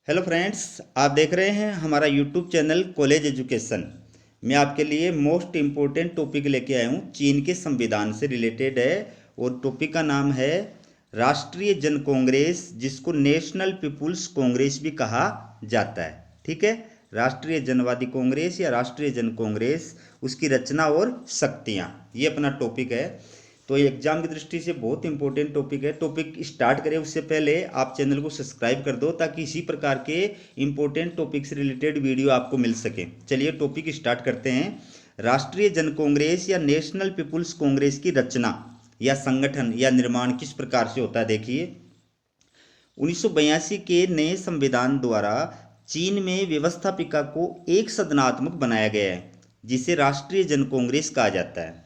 Hello friends, आप देख रहे हैं हमारा यूट्यूब चैनल कॉलेज एजुकेशन। मैं आपके लिए मोस्ट इम्पोर्टेंट टॉपिक लेके आया हूँ, चीन के संविधान से रिलेटेड है। और टॉपिक का नाम है राष्ट्रीय जन कांग्रेस, जिसको नेशनल पीपुल्स कांग्रेस भी कहा जाता है। ठीक है, राष्ट्रीय जनवादी कांग्रेस या राष्ट्रीय जन कांग्रेस, उसकी रचना और शक्तियाँ, ये अपना टॉपिक है। तो ये एग्जाम की दृष्टि से बहुत इंपॉर्टेंट टॉपिक है। टॉपिक स्टार्ट करें उससे पहले आप चैनल को सब्सक्राइब कर दो, ताकि इसी प्रकार के इंपॉर्टेंट टॉपिक से रिलेटेड वीडियो आपको मिल सके। चलिए टॉपिक स्टार्ट करते हैं। राष्ट्रीय जन कांग्रेस या नेशनल पीपुल्स कांग्रेस की रचना या संगठन या निर्माण किस प्रकार से होता है, देखिए। 1982 के नए संविधान द्वारा चीन में व्यवस्थापिका को एक सदनात्मक बनाया गया है, जिसे राष्ट्रीय जन कांग्रेस कहा जाता है।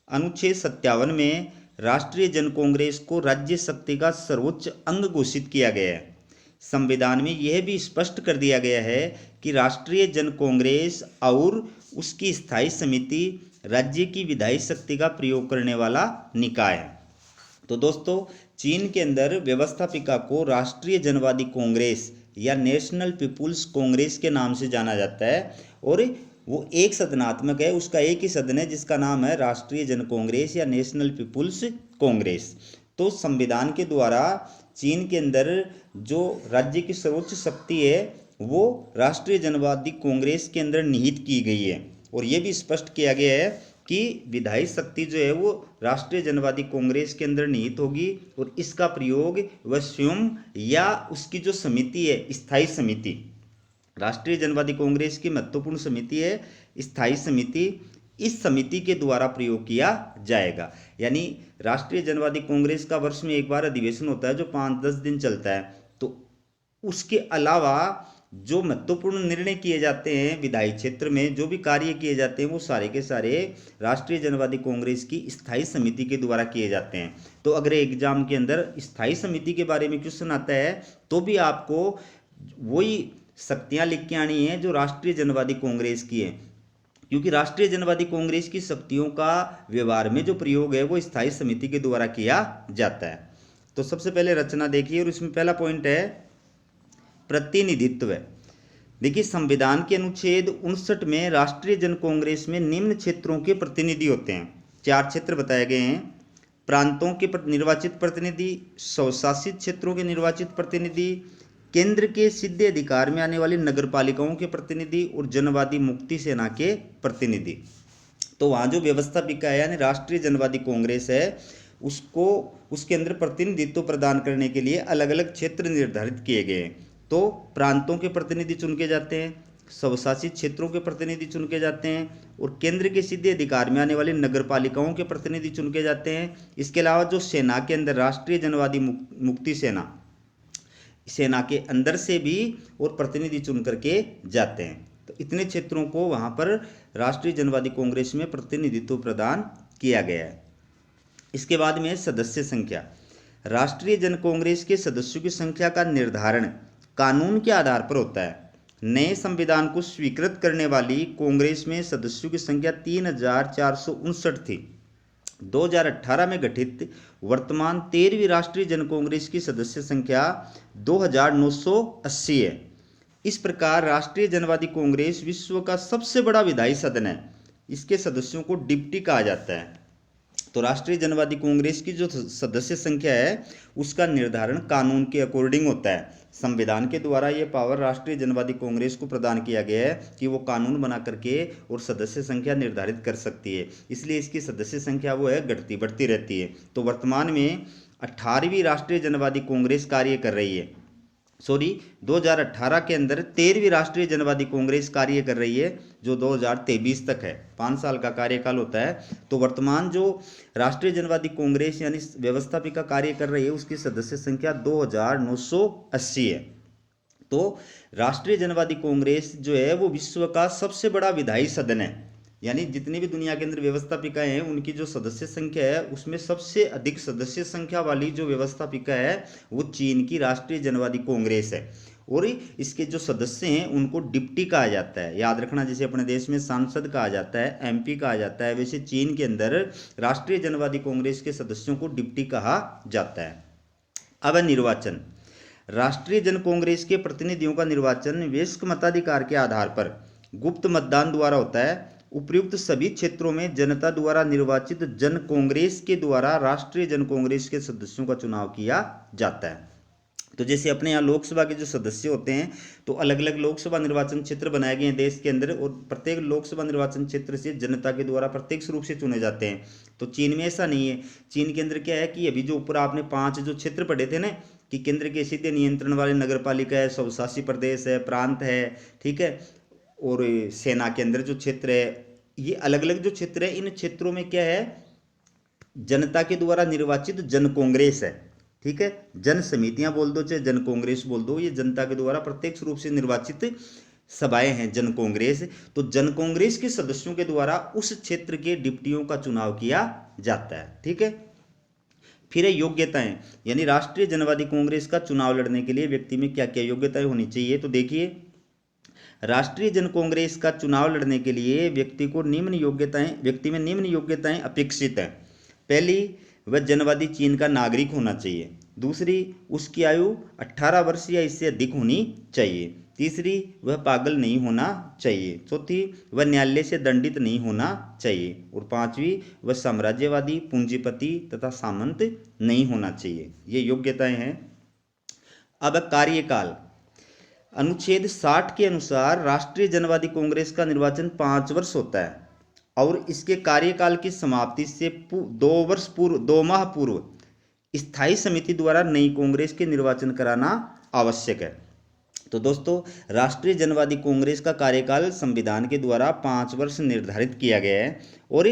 अनुच्छेद 57 में राष्ट्रीय जन कांग्रेस को राज्य शक्ति का सर्वोच्च अंग घोषित किया गया है। संविधान में यह भी स्पष्ट कर दिया गया है कि राष्ट्रीय जन कांग्रेस और उसकी स्थायी समिति राज्य की विधायी शक्ति का प्रयोग करने वाला निकाय है। तो दोस्तों, चीन के अंदर व्यवस्थापिका को राष्ट्रीय जनवादी कांग्रेस या नेशनल पीपुल्स कांग्रेस के नाम से जाना जाता है। और वो एक सदनात्मक है, उसका एक ही सदन है जिसका नाम है राष्ट्रीय जन कांग्रेस या नेशनल पीपुल्स कांग्रेस। तो संविधान के द्वारा चीन के अंदर जो राज्य की सर्वोच्च शक्ति है वो राष्ट्रीय जनवादी कांग्रेस के अंदर निहित की गई है। और ये भी स्पष्ट किया गया है कि विधायी शक्ति जो है वो राष्ट्रीय जनवादी कांग्रेस के अंदर निहित होगी, और इसका प्रयोग वह स्वयं या उसकी जो समिति है, स्थायी समिति, राष्ट्रीय जनवादी कांग्रेस की महत्वपूर्ण समिति है स्थायी समिति, इस समिति के द्वारा प्रयोग किया जाएगा। यानी राष्ट्रीय जनवादी कांग्रेस का वर्ष में एक बार अधिवेशन होता है जो 5-10 दिन चलता है। तो उसके अलावा जो महत्वपूर्ण निर्णय किए जाते हैं विधायी क्षेत्र में, जो भी कार्य किए जाते हैं, वो सारे के सारे राष्ट्रीय जनवादी कांग्रेस की स्थायी समिति के द्वारा किए जाते हैं। तो अगर एग्जाम के अंदर स्थायी समिति के बारे में क्वेश्चन आता है तो भी आपको वही शक्तियां लिख के आनी है जो राष्ट्रीय जनवादी कांग्रेस की है, क्योंकि राष्ट्रीय जनवादी कांग्रेस की शक्तियों का व्यवहार में जो प्रयोग है वो स्थायी समिति के द्वारा किया जाता है। तो सबसे पहले रचना देखिए, और इसमें पहला पॉइंट है प्रतिनिधित्व। देखिए, संविधान के अनुच्छेद 59 में राष्ट्रीय जन कांग्रेस में निम्न क्षेत्रों के प्रतिनिधि होते हैं। 4 क्षेत्र बताए गए हैं: प्रांतों के निर्वाचित प्रतिनिधि, स्वशासित क्षेत्रों के निर्वाचित प्रतिनिधि, केंद्र के सीधे अधिकार में आने वाली नगर पालिकाओं के प्रतिनिधि, और जनवादी मुक्ति सेना के प्रतिनिधि। तो वहाँ जो व्यवस्थापिका है यानी राष्ट्रीय जनवादी कांग्रेस है, उसको उसके अंदर प्रतिनिधित्व प्रदान करने के लिए अलग अलग क्षेत्र निर्धारित किए गए हैं। तो प्रांतों के प्रतिनिधि चुन के जाते हैं, स्वशासित क्षेत्रों के प्रतिनिधि चुन के जाते हैं, और केंद्र के सीधे अधिकार में आने वाली नगर पालिकाओं के प्रतिनिधि चुन के जाते हैं। इसके अलावा जो सेना के अंदर राष्ट्रीय जनवादी मुक्ति सेना के अंदर से भी और प्रतिनिधि चुन करके जाते हैं। तो इतने क्षेत्रों को वहाँ पर राष्ट्रीय जनवादी कांग्रेस में प्रतिनिधित्व प्रदान किया गया है। इसके बाद में सदस्य संख्या। राष्ट्रीय जन कांग्रेस के सदस्यों की संख्या का निर्धारण कानून के आधार पर होता है। नए संविधान को स्वीकृत करने वाली कांग्रेस में सदस्यों की संख्या 3459 थी। 2018 में गठित वर्तमान 13वीं राष्ट्रीय जन कांग्रेस की सदस्य संख्या 2980 है। इस प्रकार राष्ट्रीय जनवादी कांग्रेस विश्व का सबसे बड़ा विधायी सदन है। इसके सदस्यों को डिप्टी कहा जाता है। तो राष्ट्रीय जनवादी कांग्रेस की जो सदस्य संख्या है उसका निर्धारण कानून के अकॉर्डिंग होता है। संविधान के द्वारा ये पावर राष्ट्रीय जनवादी कांग्रेस को प्रदान किया गया है कि वो कानून बना करके और सदस्य संख्या निर्धारित कर सकती है। इसलिए इसकी सदस्य संख्या वो है घटती बढ़ती रहती है। तो वर्तमान में 18वीं राष्ट्रीय जनवादी कांग्रेस कार्य कर रही है। 2018 के अंदर 13वीं राष्ट्रीय जनवादी कांग्रेस कार्य कर रही है, जो 2023 तक है, 5 साल का कार्यकाल होता है। तो वर्तमान जो राष्ट्रीय जनवादी कांग्रेस यानी व्यवस्थापिका कार्य कर रही है उसकी सदस्य संख्या 2980 है। तो राष्ट्रीय जनवादी कांग्रेस जो है वो विश्व का सबसे बड़ा विधायी सदन है। यानी जितनी भी दुनिया के अंदर व्यवस्थापिकाएं हैं उनकी जो सदस्य संख्या है उसमें सबसे अधिक सदस्य संख्या वाली जो व्यवस्थापिका है वो चीन की राष्ट्रीय जनवादी कांग्रेस है। और इसके जो सदस्य हैं उनको डिप्टी कहा जाता है। याद रखना, जैसे अपने देश में सांसद कहा जाता है, एमपी कहा जाता है, वैसे चीन के अंदर राष्ट्रीय जनवादी कांग्रेस के सदस्यों को डिप्टी कहा जाता है। अब निर्वाचन। राष्ट्रीय जन कांग्रेस के प्रतिनिधियों का निर्वाचन वयस्क मताधिकार के आधार पर गुप्त मतदान द्वारा होता है। उपयुक्त सभी क्षेत्रों में जनता द्वारा निर्वाचित जन कांग्रेस के द्वारा राष्ट्रीय जन कांग्रेस के सदस्यों का चुनाव किया जाता है। तो जैसे अपने यहाँ लोकसभा के जो सदस्य होते हैं तो अलग अलग लोकसभा निर्वाचन क्षेत्र बनाए गए हैं देश के अंदर, और प्रत्येक लोकसभा निर्वाचन क्षेत्र से जनता के द्वारा प्रत्यक्ष रूप से चुने जाते हैं। तो चीन में ऐसा नहीं है। चीन के अंदर क्या है कि अभी जो ऊपर आपने 5 जो क्षेत्र पढ़े थे ना, कि केंद्र के सीधे नियंत्रण वाले नगर पालिका है, स्वशासी प्रदेश है, प्रांत है, ठीक है, और सेना के अंदर जो क्षेत्र है, ये अलग अलग जो क्षेत्र है, इन क्षेत्रों में क्या है, जनता के द्वारा निर्वाचित जन कांग्रेस है, ठीक है। जन समितियां बोल दो चाहे जन कांग्रेस बोल दो, ये जनता के द्वारा प्रत्यक्ष रूप से निर्वाचित सभाएं हैं जन कांग्रेस। तो जन कांग्रेस के सदस्यों के द्वारा उस क्षेत्र के डिप्टियों का चुनाव किया जाता है, ठीक है। फिर है योग्यताएं, यानी राष्ट्रीय जनवादी कांग्रेस का चुनाव लड़ने के लिए व्यक्ति में क्या क्या योग्यताएं होनी चाहिए। तो देखिए, राष्ट्रीय जन कांग्रेस का चुनाव लड़ने के लिए व्यक्ति में निम्न योग्यताएं अपेक्षित हैं। पहली, वह जनवादी चीन का नागरिक होना चाहिए। दूसरी, उसकी आयु 18 वर्ष या इससे अधिक होनी चाहिए। तीसरी, वह पागल नहीं होना चाहिए। चौथी, वह न्यायालय से दंडित नहीं होना चाहिए। और पांचवी, वह साम्राज्यवादी, पूंजीपति तथा सामंत नहीं होना चाहिए। ये योग्यताएं हैं। अब कार्यकाल, अनुच्छेद 60 के अनुसार राष्ट्रीय जनवादी कांग्रेस का निर्वाचन 5 वर्ष होता है और इसके कार्यकाल की समाप्ति से 2 माह पूर्व स्थायी समिति द्वारा नई कांग्रेस के निर्वाचन कराना आवश्यक है। तो दोस्तों, राष्ट्रीय जनवादी कांग्रेस का कार्यकाल संविधान के द्वारा 5 वर्ष निर्धारित किया गया है और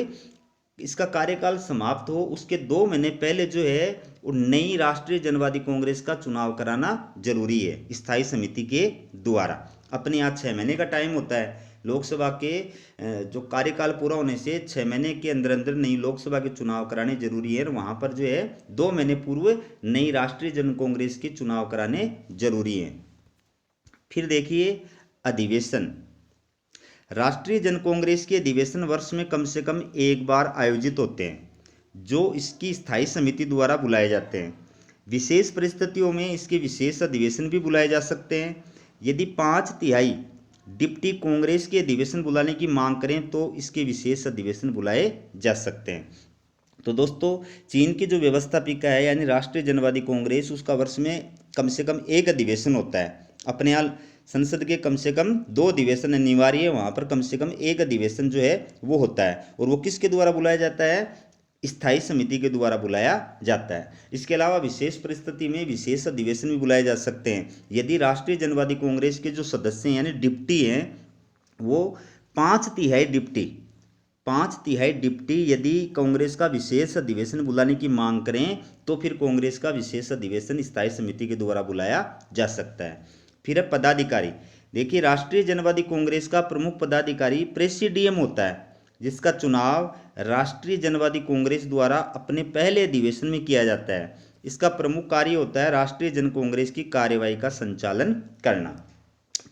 इसका कार्यकाल समाप्त हो उसके 2 महीने पहले जो है वो नई राष्ट्रीय जनवादी कांग्रेस का चुनाव कराना जरूरी है स्थायी समिति के द्वारा। अपने यहाँ 6 महीने का टाइम होता है। लोकसभा के जो कार्यकाल पूरा होने से 6 महीने के अंदर अंदर नई लोकसभा के चुनाव कराने जरूरी है और वहाँ पर जो है 2 महीने पूर्व नई राष्ट्रीय जन कांग्रेस के चुनाव कराने जरूरी है। फिर देखिए अधिवेशन, राष्ट्रीय जन कांग्रेस के अधिवेशन वर्ष में कम से कम एक बार आयोजित होते हैं जो इसकी स्थायी समिति द्वारा बुलाए जाते हैं। विशेष परिस्थितियों में इसके विशेष अधिवेशन भी बुलाए जा सकते हैं। यदि 5/3 डिप्टी कांग्रेस के अधिवेशन बुलाने की मांग करें तो इसके विशेष अधिवेशन बुलाए जा सकते हैं। तो दोस्तों, चीन की जो व्यवस्थापिका है यानी राष्ट्रीय जनवादी कांग्रेस, उसका वर्ष में कम से कम एक अधिवेशन होता है। अपने यहाँ संसद के कम से कम 2 अधिवेशन अनिवार्य है, वहाँ पर कम से कम एक अधिवेशन जो है वो होता है और वो किसके द्वारा बुलाया जाता है, स्थायी समिति के द्वारा बुलाया जाता है। इसके अलावा विशेष परिस्थिति में विशेष अधिवेशन भी बुलाए जा सकते हैं। यदि राष्ट्रीय जनवादी कांग्रेस के जो सदस्य हैं यानी डिप्टी हैं वो 5/3 डिप्टी यदि कांग्रेस का विशेष अधिवेशन बुलाने की मांग करें तो फिर कांग्रेस का विशेष अधिवेशन स्थायी समिति के द्वारा बुलाया जा सकता है। फिर है पदाधिकारी। देखिए, राष्ट्रीय जनवादी कांग्रेस का प्रमुख पदाधिकारी प्रेसिडियम होता है जिसका चुनाव राष्ट्रीय जनवादी कांग्रेस द्वारा अपने पहले अधिवेशन में किया जाता है। इसका प्रमुख कार्य होता है राष्ट्रीय जन कांग्रेस की कार्यवाही का संचालन करना।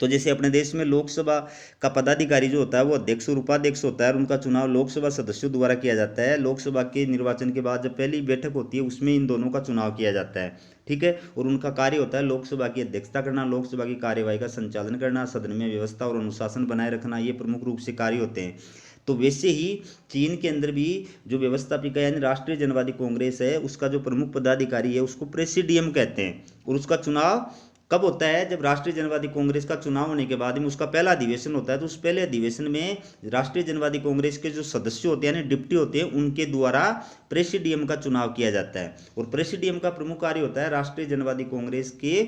तो जैसे अपने देश में लोकसभा का पदाधिकारी जो होता है वो अध्यक्ष और उपाध्यक्ष होता है और उनका चुनाव लोकसभा सदस्यों द्वारा किया जाता है। लोकसभा के निर्वाचन के बाद जब पहली बैठक होती है उसमें इन दोनों का चुनाव किया जाता है, ठीक है। और उनका कार्य होता है लोकसभा की अध्यक्षता करना, लोकसभा की कार्यवाही का संचालन करना, सदन में व्यवस्था और अनुशासन बनाए रखना, ये प्रमुख रूप से कार्य होते हैं। तो वैसे ही चीन के अंदर भी जो व्यवस्थापिका यानी राष्ट्रीय जनवादी कांग्रेस है उसका जो प्रमुख पदाधिकारी है उसको प्रेसिडियम कहते हैं और उसका चुनाव कब होता है, जब राष्ट्रीय जनवादी कांग्रेस का चुनाव होने के बाद में उसका पहला अधिवेशन होता है। तो उस पहले अधिवेशन में राष्ट्रीय जनवादी कांग्रेस के जो सदस्य होते हैं यानी डिप्टी होते हैं उनके द्वारा प्रेसिडियम का चुनाव किया जाता है और प्रेसिडियम का प्रमुख कार्य होता है राष्ट्रीय जनवादी कांग्रेस के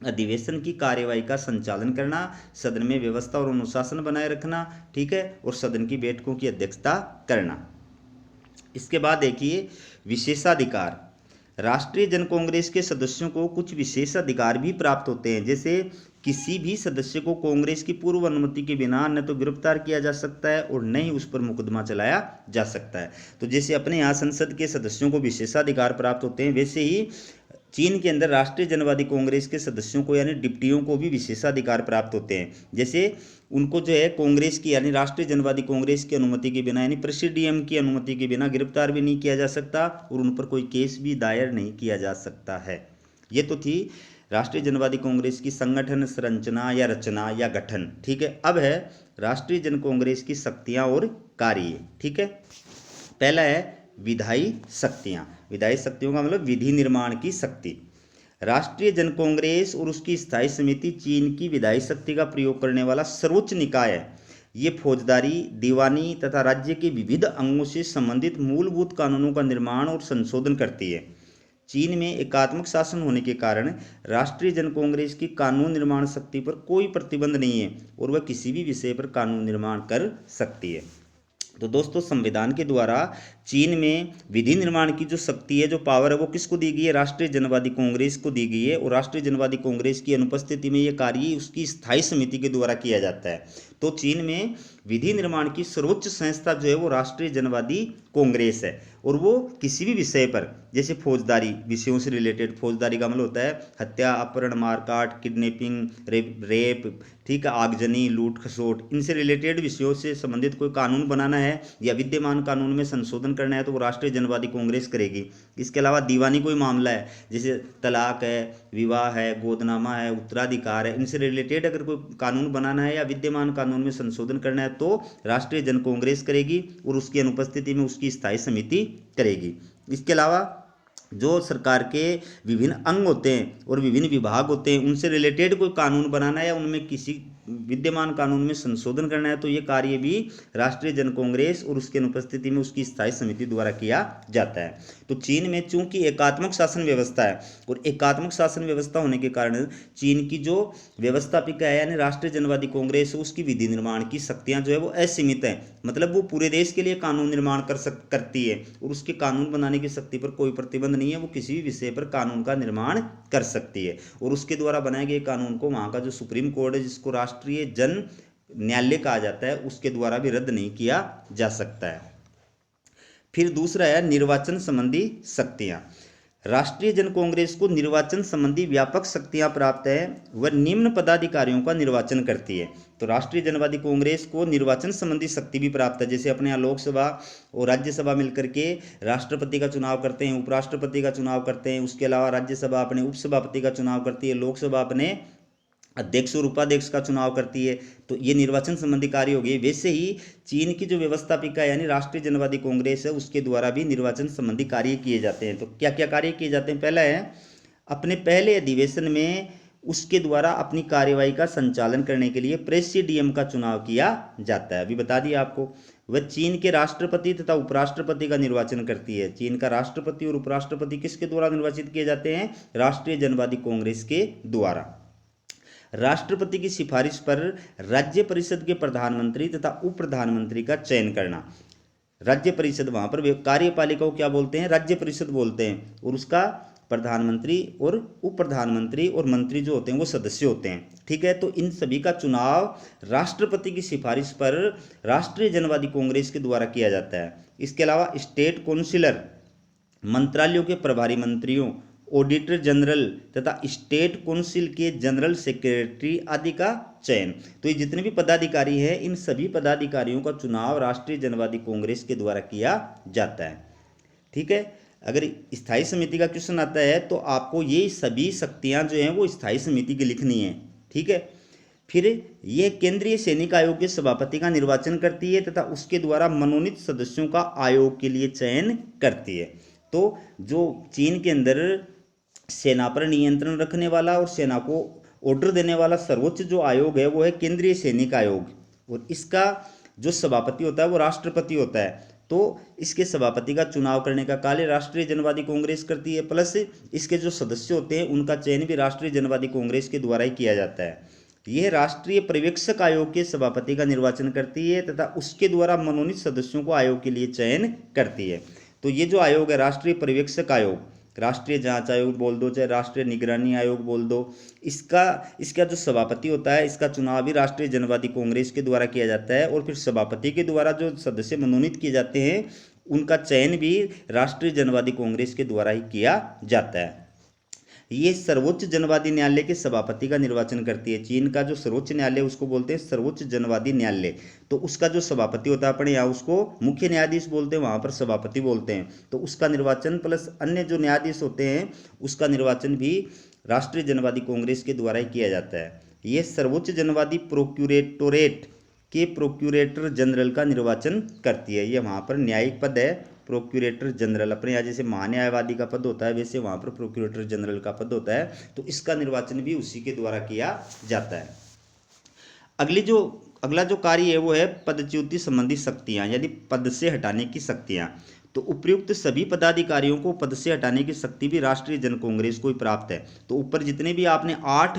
अधिवेशन की कार्यवाही का संचालन करना, सदन में व्यवस्था और अनुशासन बनाए रखना, ठीक है, और सदन की बैठकों की अध्यक्षता करना। इसके बाद देखिए विशेषाधिकार। राष्ट्रीय जन कांग्रेस के सदस्यों को कुछ विशेष अधिकार भी प्राप्त होते हैं, जैसे किसी भी सदस्य को कांग्रेस की पूर्व अनुमति के बिना न तो गिरफ्तार किया जा सकता है और न ही उस पर मुकदमा चलाया जा सकता है। तो जैसे अपने यहाँ संसद के सदस्यों को विशेषाधिकार प्राप्त होते हैं वैसे ही चीन के अंदर राष्ट्रीय जनवादी कांग्रेस के सदस्यों को यानी डिप्टियों को भी विशेषाधिकार प्राप्त होते हैं। जैसे उनको जो है कांग्रेस की यानी राष्ट्रीय जनवादी कांग्रेस की अनुमति के बिना यानी प्रेसिडियम की अनुमति के बिना गिरफ्तार भी नहीं किया जा सकता और उन पर कोई केस भी दायर नहीं किया जा सकता है। ये तो थी राष्ट्रीय जनवादी कांग्रेस की संगठन संरचना या रचना या गठन। ठीक है, अब है राष्ट्रीय जन कांग्रेस की शक्तियां और कार्य। ठीक है, पहला है विधायी शक्तियां। विधायी शक्तियों का मतलब विधि निर्माण की शक्ति। राष्ट्रीय जन कांग्रेस और उसकी स्थायी समिति चीन की विधायी शक्ति का प्रयोग करने वाला सर्वोच्च निकाय है। ये फौजदारी, दीवानी तथा राज्य के विविध अंगों से संबंधित मूलभूत कानूनों का निर्माण और संशोधन करती है। चीन में एकात्मक शासन होने के कारण राष्ट्रीय जन कांग्रेस की कानून निर्माण शक्ति पर कोई प्रतिबंध नहीं है और वह किसी भी विषय पर कानून निर्माण कर सकती है। तो दोस्तों, संविधान के द्वारा चीन में विधि निर्माण की जो शक्ति है, जो पावर है, वो किसको दी गई है? राष्ट्रीय जनवादी कांग्रेस को दी गई है। और राष्ट्रीय जनवादी कांग्रेस की अनुपस्थिति में ये कार्य उसकी स्थायी समिति के द्वारा किया जाता है। तो चीन में विधि निर्माण की सर्वोच्च संस्था जो है वो राष्ट्रीय जनवादी कांग्रेस है। और वो किसी भी विषय पर, जैसे फौजदारी विषयों से रिलेटेड, फौजदारी का मतलब होता है हत्या, अपहरण, मारकाट, किडनैपिंग, रेप, ठीक है, आगजनी, लूट खसोट, इनसे रिलेटेड विषयों से संबंधित कोई कानून बनाना है या विद्यमान कानून में संशोधन करना है तो वो राष्ट्रीय जनवादी कांग्रेस करेगी। इसके अलावा दीवानी कोई मामला है, जैसे तलाक है, विवाह है, गोदनामा है, उत्तराधिकार है, इनसे रिलेटेड अगर कोई कानून बनाना है या विद्यमान कानून में संशोधन करना है तो राष्ट्रीय जन कांग्रेस करेगी और उसकी अनुपस्थिति में उसकी स्थायी समिति करेगी। इसके अलावा जो सरकार के विभिन्न अंग होते हैं और विभिन्न विभाग होते हैं, उनसे रिलेटेड कोई कानून बनाना है या उनमें किसी विद्यमान कानून में संशोधन करना है तो ये कार्य भी राष्ट्रीय जन कांग्रेस और उसकी अनुपस्थिति में उसकी स्थायी समिति द्वारा किया जाता है। तो चीन में चूंकि एकात्मक शासन व्यवस्था है और एकात्मक शासन व्यवस्था होने के कारण चीन की जो व्यवस्थापिका है यानी राष्ट्रीय जनवादी कांग्रेस, उसकी विधि निर्माण की शक्तियां जो है वो असीमित है। मतलब वो पूरे देश के लिए कानून निर्माण करती है और उसके कानून बनाने की शक्ति पर कोई प्रतिबंध नहीं है। वो किसी भी विषय पर कानून का निर्माण कर सकती है और उसके द्वारा बनाए गए कानून को वहाँ का जो सुप्रीम कोर्ट है, जिसको राष्ट्रीय जन न्यायालय कहा जाता है, उसके द्वारा भी रद्द नहीं किया जा सकता है। फिर दूसरा है निर्वाचन संबंधी शक्तियां। राष्ट्रीय जन कांग्रेस को निर्वाचन संबंधी व्यापक शक्तियां प्राप्त है। वह निम्न पदाधिकारियों का निर्वाचन करती है। तो राष्ट्रीय जनवादी कांग्रेस को निर्वाचन संबंधी शक्ति भी प्राप्त है। जैसे अपने यहाँ लोकसभा और राज्यसभा मिलकर के राष्ट्रपति का चुनाव करते हैं, उपराष्ट्रपति का चुनाव करते हैं। उसके अलावा राज्यसभा अपने उपसभापति का चुनाव करती है, लोकसभा अपने अध्यक्ष और उपाध्यक्ष का चुनाव करती है। तो ये निर्वाचन संबंधी कार्य हो गए। वैसे ही चीन की जो व्यवस्थापिका यानी राष्ट्रीय जनवादी कांग्रेस है, उसके द्वारा भी निर्वाचन संबंधी कार्य किए जाते हैं। तो क्या क्या कार्य किए जाते हैं? पहला है अपने पहले अधिवेशन में उसके द्वारा अपनी कार्यवाही का संचालन करने के लिए प्रेसिडियम का चुनाव किया जाता है। अभी बता दिया आपको। वह चीन के राष्ट्रपति तथा उपराष्ट्रपति का निर्वाचन करती है। चीन का राष्ट्रपति और उपराष्ट्रपति किसके द्वारा निर्वाचित किए जाते हैं? राष्ट्रीय जनवादी कांग्रेस के द्वारा। राष्ट्रपति की सिफारिश पर राज्य परिषद के प्रधानमंत्री तथा उप प्रधानमंत्री का चयन करना। राज्य परिषद, वहां पर कार्यपालिका को क्या बोलते हैं? राज्य परिषद बोलते हैं। और उसका प्रधानमंत्री और उप प्रधानमंत्री और मंत्री जो होते हैं वो सदस्य होते हैं। ठीक है, तो इन सभी का चुनाव राष्ट्रपति की सिफारिश पर राष्ट्रीय जनवादी कांग्रेस के द्वारा किया जाता है। इसके अलावा स्टेट काउंसिलर, मंत्रालयों के प्रभारी मंत्रियों, ऑडिटर जनरल तथा स्टेट काउंसिल के जनरल सेक्रेटरी आदि का चयन। तो ये जितने भी पदाधिकारी हैं, इन सभी पदाधिकारियों का चुनाव राष्ट्रीय जनवादी कांग्रेस के द्वारा किया जाता है। ठीक है, अगर स्थायी समिति का क्वेश्चन आता है तो आपको ये सभी शक्तियां जो हैं वो स्थायी समिति की लिखनी है। ठीक है, फिर यह केंद्रीय सैनिक आयोग के सभापति का निर्वाचन करती है तथा उसके द्वारा मनोनीत सदस्यों का आयोग के लिए चयन करती है। तो जो चीन के अंदर सेना पर नियंत्रण रखने वाला और सेना को ऑर्डर देने वाला सर्वोच्च जो आयोग है वो है केंद्रीय सैनिक आयोग। और इसका जो सभापति होता है वो राष्ट्रपति होता है। तो इसके सभापति का चुनाव करने का कार्य राष्ट्रीय जनवादी कांग्रेस करती है, प्लस इसके जो सदस्य होते हैं उनका चयन भी राष्ट्रीय जनवादी कांग्रेस के द्वारा ही किया जाता है। यह राष्ट्रीय पर्यवेक्षक आयोग के सभापति का निर्वाचन करती है तथा उसके द्वारा मनोनीत सदस्यों को आयोग के लिए चयन करती है। तो ये जो आयोग है राष्ट्रीय पर्यवेक्षक आयोग, राष्ट्रीय जांच आयोग बोल दो चाहे राष्ट्रीय निगरानी आयोग बोल दो, इसका जो सभापति होता है इसका चुनाव भी राष्ट्रीय जनवादी कांग्रेस के द्वारा किया जाता है। और फिर सभापति के द्वारा जो सदस्य मनोनीत किए जाते हैं उनका चयन भी राष्ट्रीय जनवादी कांग्रेस के द्वारा ही किया जाता है। ये सर्वोच्च जनवादी न्यायालय के सभापति का निर्वाचन करती है। चीन का जो सर्वोच्च न्यायालय उसको बोलते हैं सर्वोच्च जनवादी न्यायालय। तो उसका जो सभापति होता है, अपने यहाँ उसको मुख्य न्यायाधीश बोलते हैं, वहाँ पर सभापति बोलते हैं। तो उसका निर्वाचन प्लस अन्य जो न्यायाधीश होते हैं उसका निर्वाचन भी राष्ट्रीय जनवादी कांग्रेस के द्वारा ही किया जाता है। यह सर्वोच्च जनवादी प्रोक्यूरेटोरेट के प्रोक्यूरेटर जनरल का निर्वाचन करती है। ये वहाँ पर न्यायिक पद है, प्रोक्यूरेटर जनरल। अपने यहाँ जैसे महान्यायवादी का पद होता है, वैसे वहाँ पर प्रोक्यूरेटर जनरल का पद होता है। तो इसका निर्वाचन भी उसी के द्वारा किया जाता है। अगला जो कार्य है वो है पदच्युति संबंधी शक्तियाँ, यानी पद से हटाने की शक्तियाँ। तो उपयुक्त सभी पदाधिकारियों को पद से हटाने की शक्ति भी राष्ट्रीय जन कांग्रेस को ही प्राप्त है। तो ऊपर जितने भी आपने 8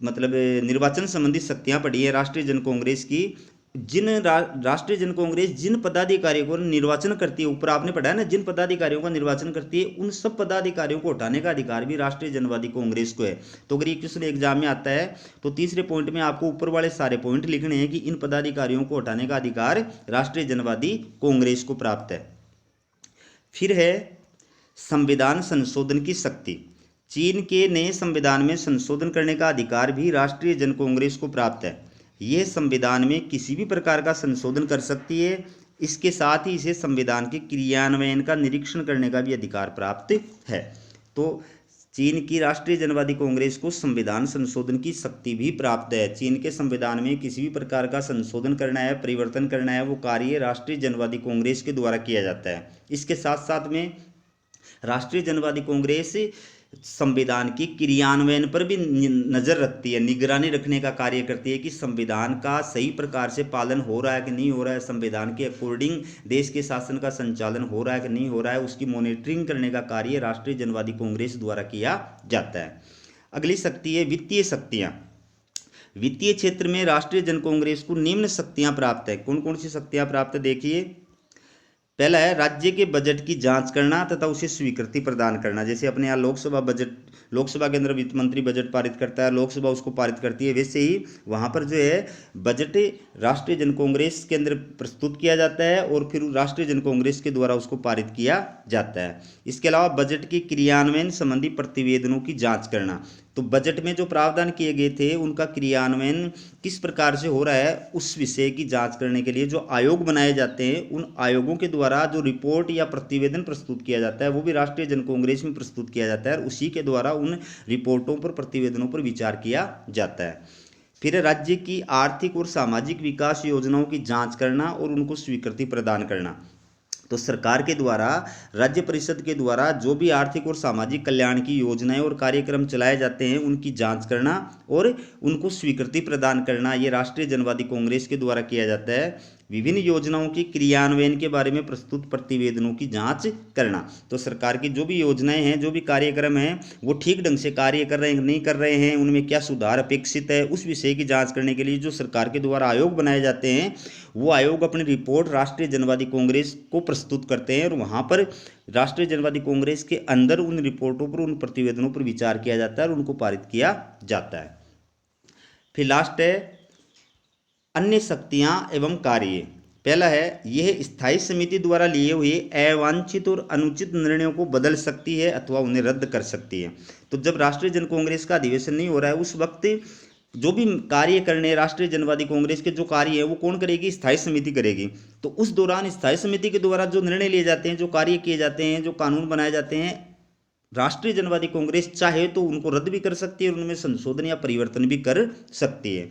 मतलब निर्वाचन संबंधी शक्तियां पढ़ी है राष्ट्रीय जन कांग्रेस की, राष्ट्रीय जन कांग्रेस जिन पदाधिकारियों को निर्वाचन करती है, ऊपर आपने पढ़ा है ना, जिन पदाधिकारियों का निर्वाचन करती है, उन सब पदाधिकारियों को हटाने का अधिकार भी राष्ट्रीय जनवादी कांग्रेस को है। तो अगर ये क्वेश्चन एग्जाम में आता है तो तीसरे पॉइंट में आपको ऊपर वाले सारे पॉइंट लिखने हैं कि इन पदाधिकारियों को हटाने का अधिकार राष्ट्रीय जनवादी कांग्रेस को प्राप्त है। फिर है संविधान संशोधन की शक्ति। चीन के नए संविधान में संशोधन करने का अधिकार भी राष्ट्रीय जन कांग्रेस को प्राप्त है। यह संविधान में किसी भी प्रकार का संशोधन कर सकती है। इसके साथ ही इसे संविधान के क्रियान्वयन का निरीक्षण करने का भी अधिकार प्राप्त है। तो चीन की राष्ट्रीय जनवादी कांग्रेस को संविधान संशोधन की शक्ति भी प्राप्त है। चीन के संविधान में किसी भी प्रकार का संशोधन करना है, परिवर्तन करना है, वो कार्य राष्ट्रीय जनवादी कांग्रेस के द्वारा किया जाता है। इसके साथ साथ में राष्ट्रीय जनवादी कांग्रेस संविधान की क्रियान्वयन पर भी नजर रखती है, निगरानी रखने का कार्य करती है कि संविधान का सही प्रकार से पालन हो रहा है कि नहीं हो रहा है, संविधान के अकॉर्डिंग देश के शासन का संचालन हो रहा है कि नहीं हो रहा है, उसकी मॉनिटरिंग करने का कार्य राष्ट्रीय जनवादी कांग्रेस द्वारा किया जाता है। अगली शक्ति है वित्तीय शक्तियां। वित्तीय क्षेत्र में राष्ट्रीय जन कांग्रेस को निम्न शक्तियां प्राप्त है। कौन कौन सी शक्तियां प्राप्त है देखिए। पहला है राज्य के बजट की जांच करना तथा उसे स्वीकृति प्रदान करना। जैसे अपने यहाँ लोकसभा के अंदर वित्त मंत्री बजट पारित करता है, लोकसभा उसको पारित करती है, वैसे ही वहाँ पर जो है बजट राष्ट्रीय जन कांग्रेस के अंदर प्रस्तुत किया जाता है और फिर राष्ट्रीय जन कांग्रेस के द्वारा उसको पारित किया जाता है। इसके अलावा बजट के क्रियान्वयन संबंधी प्रतिवेदनों की जाँच करना। तो बजट में जो प्रावधान किए गए थे उनका क्रियान्वयन किस प्रकार से हो रहा है, उस विषय की जांच करने के लिए जो आयोग बनाए जाते हैं, उन आयोगों के द्वारा जो रिपोर्ट या प्रतिवेदन प्रस्तुत किया जाता है वो भी राष्ट्रीय जन कांग्रेस में प्रस्तुत किया जाता है और उसी के द्वारा उन रिपोर्टों पर, प्रतिवेदनों पर विचार किया जाता है। फिर राज्य की आर्थिक और सामाजिक विकास योजनाओं की जाँच करना और उनको स्वीकृति प्रदान करना। तो सरकार के द्वारा, राज्य परिषद के द्वारा जो भी आर्थिक और सामाजिक कल्याण की योजनाएं और कार्यक्रम चलाए जाते हैं उनकी जांच करना और उनको स्वीकृति प्रदान करना, ये राष्ट्रीय जनवादी कांग्रेस के द्वारा किया जाता है। विभिन्न योजनाओं की क्रियान्वयन के बारे में प्रस्तुत प्रतिवेदनों की जांच करना। तो सरकार की जो भी योजनाएं हैं, जो भी कार्यक्रम हैं, वो ठीक ढंग से कार्य कर रहे हैं नहीं कर रहे हैं, उनमें क्या सुधार अपेक्षित है, उस विषय की जांच करने के लिए जो सरकार के द्वारा आयोग बनाए जाते हैं, वो आयोग अपनी रिपोर्ट राष्ट्रीय जनवादी कांग्रेस को प्रस्तुत करते हैं और वहाँ पर राष्ट्रीय जनवादी कांग्रेस के अंदर उन रिपोर्टों पर, उन प्रतिवेदनों पर विचार किया जाता है और उनको पारित किया जाता है। फिर लास्ट है अन्य शक्तियां एवं कार्य। पहला है यह स्थायी समिति द्वारा लिए हुए अवांछित और अनुचित निर्णयों को बदल सकती है अथवा उन्हें रद्द कर सकती है। तो जब राष्ट्रीय जन कांग्रेस का अधिवेशन नहीं हो रहा है उस वक्त जो भी कार्य करने राष्ट्रीय जनवादी कांग्रेस के जो कार्य है वो कौन करेगी, स्थायी समिति करेगी। तो उस दौरान स्थायी समिति के द्वारा जो निर्णय लिए जाते हैं, जो कार्य किए जाते हैं, जो कानून बनाए जाते हैं, राष्ट्रीय जनवादी कांग्रेस चाहे तो उनको रद्द भी कर सकती है और उनमें संशोधन या परिवर्तन भी कर सकती है।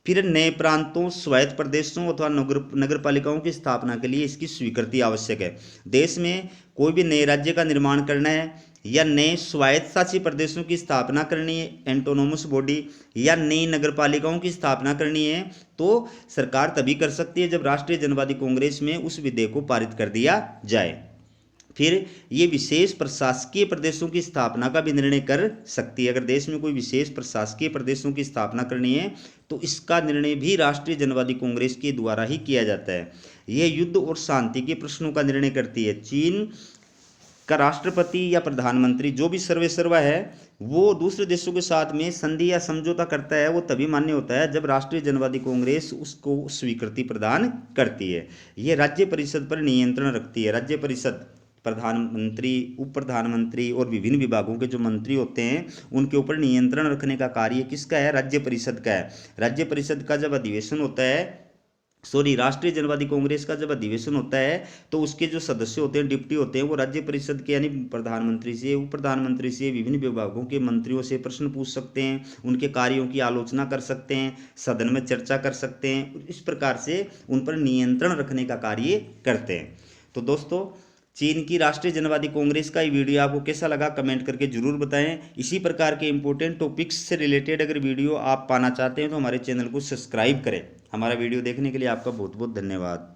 फिर नए प्रांतों, स्वायत्त प्रदेशों अथवा नगर पालिकाओं की स्थापना के लिए इसकी स्वीकृति आवश्यक है। देश में कोई भी नए राज्य का निर्माण करना है या नए स्वायत्त शासी प्रदेशों की स्थापना करनी है, एंटोनोमस बॉडी, या नई नगर पालिकाओं की स्थापना करनी है, तो सरकार तभी कर सकती है जब राष्ट्रीय जनवादी कांग्रेस में उस विधेयक को पारित कर दिया जाए। फिर ये विशेष प्रशासकीय प्रदेशों की स्थापना का भी निर्णय कर सकती है। अगर देश में कोई विशेष प्रशासकीय प्रदेशों की स्थापना करनी है तो इसका निर्णय भी राष्ट्रीय जनवादी कांग्रेस के द्वारा ही किया जाता है। यह युद्ध और शांति के प्रश्नों का निर्णय करती है। चीन का राष्ट्रपति या प्रधानमंत्री जो भी सर्वेसर्वा है वो दूसरे देशों के साथ में संधि या समझौता करता है, वो तभी मान्य होता है जब राष्ट्रीय जनवादी कांग्रेस उसको स्वीकृति प्रदान करती है। यह राज्य परिषद पर नियंत्रण रखती है। राज्य परिषद प्रधानमंत्री, उप प्रधानमंत्री और विभिन्न विभागों के जो मंत्री होते हैं उनके ऊपर नियंत्रण रखने का कार्य किसका है, राज्य परिषद का है। राज्य परिषद का जब अधिवेशन होता है राष्ट्रीय जनवादी कांग्रेस का जब अधिवेशन होता है तो उसके जो सदस्य होते हैं, डिप्टी होते हैं, वो राज्य परिषद के यानी प्रधानमंत्री से, उप प्रधानमंत्री से, विभिन्न विभागों के मंत्रियों से प्रश्न पूछ सकते हैं, उनके कार्यों की आलोचना कर सकते हैं, सदन में चर्चा कर सकते हैं, इस प्रकार से उन पर नियंत्रण रखने का कार्य करते हैं। तो दोस्तों, चीन की राष्ट्रीय जनवादी कांग्रेस का ये वीडियो आपको कैसा लगा कमेंट करके जरूर बताएं। इसी प्रकार के इंपॉर्टेंट टॉपिक्स से रिलेटेड अगर वीडियो आप पाना चाहते हैं तो हमारे चैनल को सब्सक्राइब करें। हमारा वीडियो देखने के लिए आपका बहुत बहुत धन्यवाद।